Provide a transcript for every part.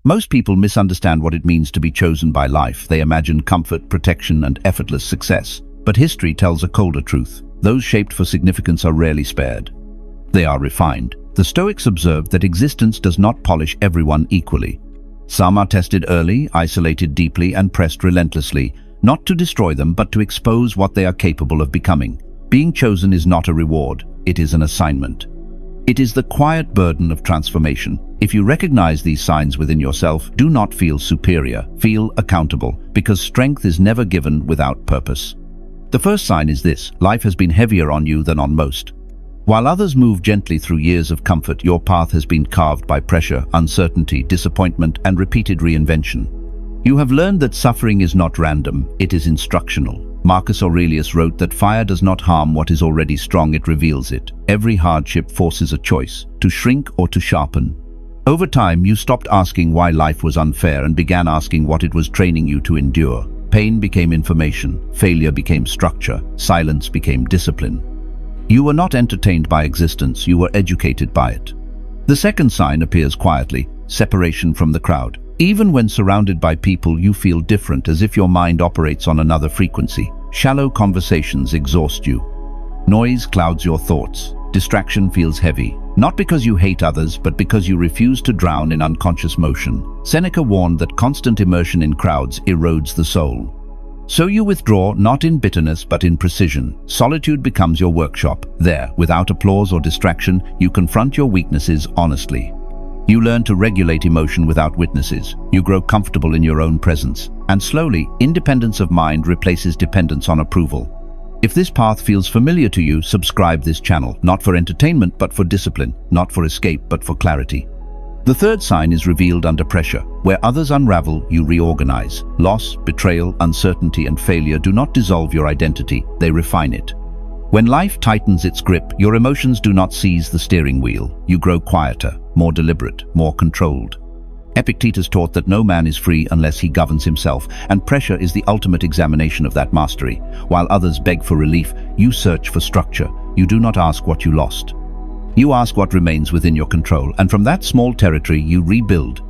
Most people misunderstand what it means to be chosen by life. They imagine comfort, protection, and effortless success. But history tells a colder truth. Those shaped for significance are rarely spared. They are refined. The Stoics observed that existence does not polish everyone equally. Some are tested early, isolated deeply, and pressed relentlessly, not to destroy them, but to expose what they are capable of becoming. Being chosen is not a reward, it is an assignment. It is the quiet burden of transformation. If you recognize these signs within yourself, do not feel superior, feel accountable, because strength is never given without purpose. The first sign is this: life has been heavier on you than on most. While others move gently through years of comfort, your path has been carved by pressure, uncertainty, disappointment, and repeated reinvention. You have learned that suffering is not random, it is instructional. Marcus Aurelius wrote that fire does not harm what is already strong, it reveals it. Every hardship forces a choice, to shrink or to sharpen. Over time, you stopped asking why life was unfair and began asking what it was training you to endure. Pain became information, failure became structure, silence became discipline. You were not entertained by existence, you were educated by it. The second sign appears quietly: separation from the crowd. Even when surrounded by people, you feel different, as if your mind operates on another frequency. Shallow conversations exhaust you. Noise clouds your thoughts. Distraction feels heavy, not because you hate others, but because you refuse to drown in unconscious motion. Seneca warned that constant immersion in crowds erodes the soul. So you withdraw, not in bitterness, but in precision. Solitude becomes your workshop. There, without applause or distraction, you confront your weaknesses honestly. You learn to regulate emotion without witnesses. You grow comfortable in your own presence. And slowly, independence of mind replaces dependence on approval. If this path feels familiar to you, subscribe this channel, not for entertainment, but for discipline, not for escape, but for clarity. The third sign is revealed under pressure. Where others unravel, you reorganize. Loss, betrayal, uncertainty, and failure do not dissolve your identity, they refine it. When life tightens its grip, your emotions do not seize the steering wheel. You grow quieter, more deliberate, more controlled. Epictetus taught that no man is free unless he governs himself, and pressure is the ultimate examination of that mastery. While others beg for relief, you search for structure. You do not ask what you lost. You ask what remains within your control, and from that small territory you rebuild.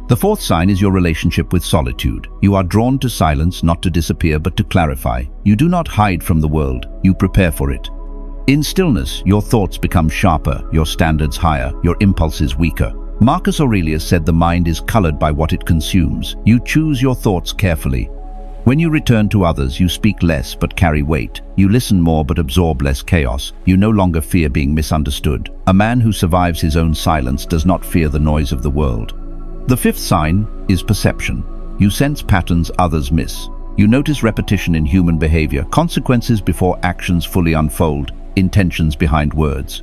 The fourth sign is your relationship with solitude. You are drawn to silence, not to disappear, but to clarify. You do not hide from the world, you prepare for it. In stillness, your thoughts become sharper, your standards higher, your impulses weaker. Marcus Aurelius said the mind is colored by what it consumes. You choose your thoughts carefully. When you return to others, you speak less but carry weight. You listen more but absorb less chaos. You no longer fear being misunderstood. A man who survives his own silence does not fear the noise of the world. The fifth sign is perception. You sense patterns others miss. You notice repetition in human behavior, consequences before actions fully unfold, intentions behind words.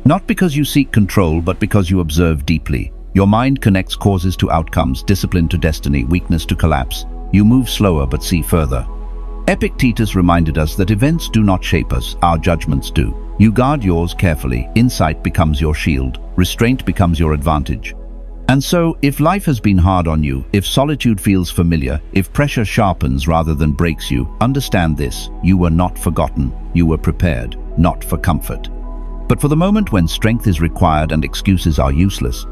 Not because you seek control, but because you observe deeply. Your mind connects causes to outcomes, discipline to destiny, weakness to collapse. You move slower but see further. Epictetus reminded us that events do not shape us, our judgments do. You guard yours carefully. Insight becomes your shield. Restraint becomes your advantage. And so, if life has been hard on you, if solitude feels familiar, if pressure sharpens rather than breaks you, understand this: you were not forgotten, you were prepared, not for comfort, but for the moment when strength is required and excuses are useless.